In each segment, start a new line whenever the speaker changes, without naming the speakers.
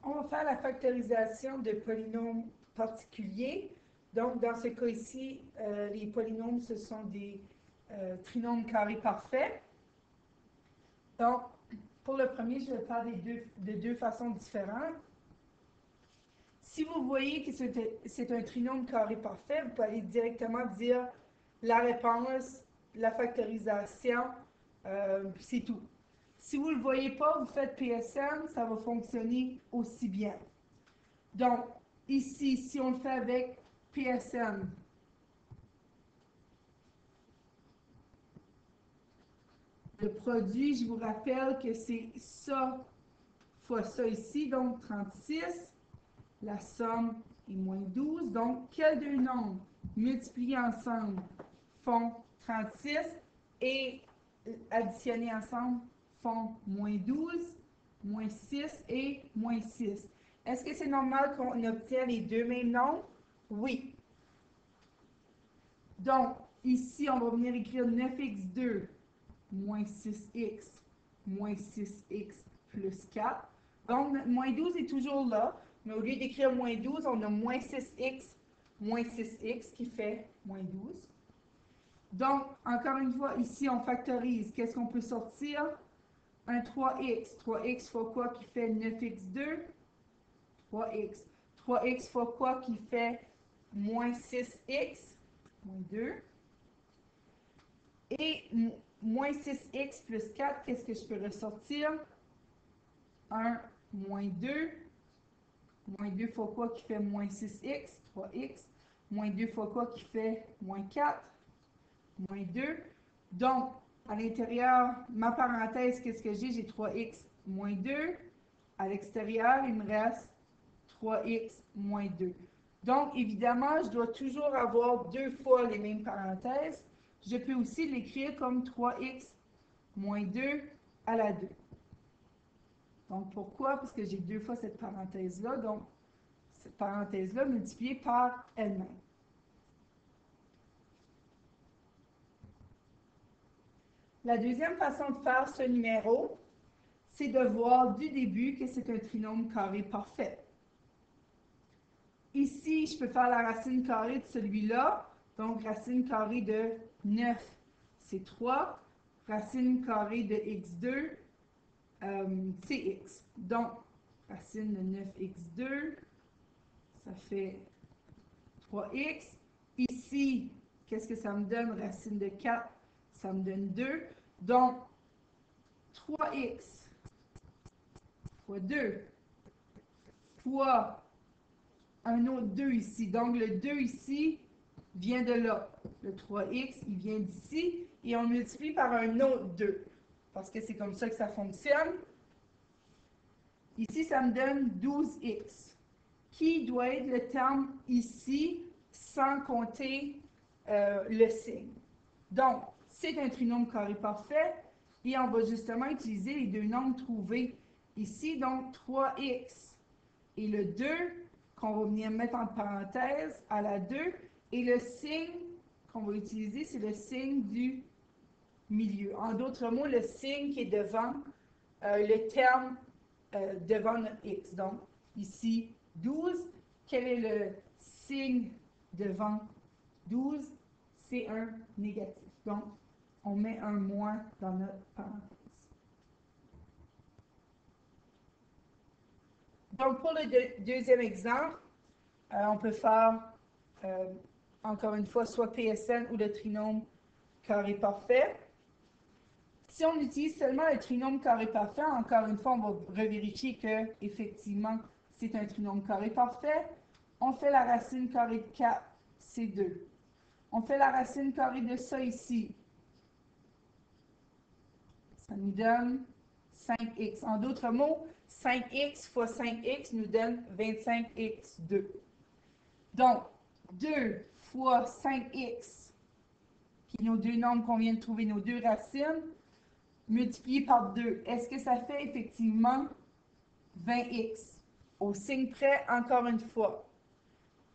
On va faire la factorisation de polynômes particuliers. Donc, dans ce cas ici, les polynômes, ce sont des trinômes carrés parfaits. Donc, pour le premier, je vais faire de deux façons différentes. Si vous voyez que c'est un trinôme carré parfait, vous pouvez aller directement dire la réponse, la factorisation, c'est tout. Si vous ne le voyez pas, vous faites PSN, ça va fonctionner aussi bien. Donc, ici, si on le fait avec PSN, le produit, je vous rappelle que c'est ça fois ça ici, donc 36. La somme est moins 12. Donc, quels deux nombres multipliés ensemble font 36 et additionnés ensemble font moins 12, moins 6 et moins 6. Est-ce que c'est normal qu'on obtienne les deux mêmes nombres? Oui. Donc, ici, on va venir écrire 9x2 moins 6x moins 6x plus 4. Donc, moins 12 est toujours là, mais au lieu d'écrire moins 12, on a moins 6x qui fait moins 12. Donc, encore une fois, ici, on factorise. Qu'est-ce qu'on peut sortir? Un 3x. 3x fois quoi qui fait 9x2? 3x. 3x fois quoi qui fait moins 6x? Moins 2. Et moins 6x plus 4, qu'est-ce que je peux ressortir? 1 moins 2. Moins 2 fois quoi qui fait moins 6x? 3x. Moins 2 fois quoi qui fait moins 4? Moins 2. Donc, à l'intérieur, ma parenthèse, qu'est-ce que j'ai? J'ai 3x moins 2. À l'extérieur, il me reste 3x moins 2. Donc, évidemment, je dois toujours avoir deux fois les mêmes parenthèses. Je peux aussi l'écrire comme 3x moins 2 à la 2. Donc, pourquoi? Parce que j'ai deux fois cette parenthèse-là. Donc, cette parenthèse-là multipliée par elle-même. La deuxième façon de faire ce numéro, c'est de voir du début que c'est un trinôme carré parfait. Ici, je peux faire la racine carrée de celui-là. Donc, racine carrée de 9, c'est 3. Racine carrée de x2, c'est x. Donc, racine de 9x2, ça fait 3x. Ici, qu'est-ce que ça me donne? Racine de 4, ça me donne 2. Donc, 3x fois 2 fois un autre 2 ici. Donc, le 2 ici vient de là. Le 3x, il vient d'ici. Et on multiplie par un autre 2. Parce que c'est comme ça que ça fonctionne. Ici, ça me donne 12x. Qui doit être le terme ici sans compter le signe. Donc, c'est un trinôme carré parfait. Et on va justement utiliser les deux nombres trouvés ici. Donc, 3x et le 2 qu'on va venir mettre en parenthèse à la 2. Et le signe qu'on va utiliser, c'est le signe du milieu. En d'autres mots, le signe qui est devant le terme devant notre x. Donc, ici, 12. Quel est le signe devant 12? C'est un négatif. Donc, on met un moins dans notre parenthèse. Donc, pour le deuxième exemple, on peut faire, encore une fois, soit PSN ou le trinôme carré parfait. Si on utilise seulement le trinôme carré parfait, encore une fois, on va revérifier que, effectivement, c'est un trinôme carré parfait. On fait la racine carrée de 4, c'est 2. On fait la racine carrée de ça ici. Ça nous donne 5x. En d'autres mots, 5x fois 5x nous donne 25x2. Donc, 2 fois 5x, puis nos deux nombres qu'on vient de trouver, nos deux racines, multiplié par 2. Est-ce que ça fait effectivement 20x? Au signe près, encore une fois.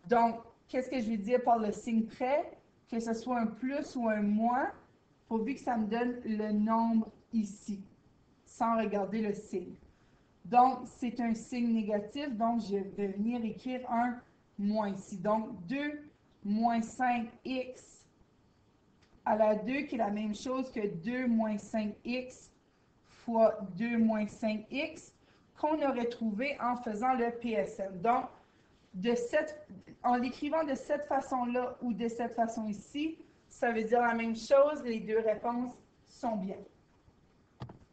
Donc, qu'est-ce que je veux dire par le signe près? Que ce soit un plus ou un moins, pourvu que ça me donne le nombre ici, sans regarder le signe. Donc, c'est un signe négatif, donc je vais venir écrire un moins ici. Donc, 2 moins 5x à la 2, qui est la même chose que 2 moins 5x fois 2 moins 5x, qu'on aurait trouvé en faisant le PSM. Donc, en l'écrivant de cette façon-là ou de cette façon ici, ça veut dire la même chose, les deux réponses sont bien.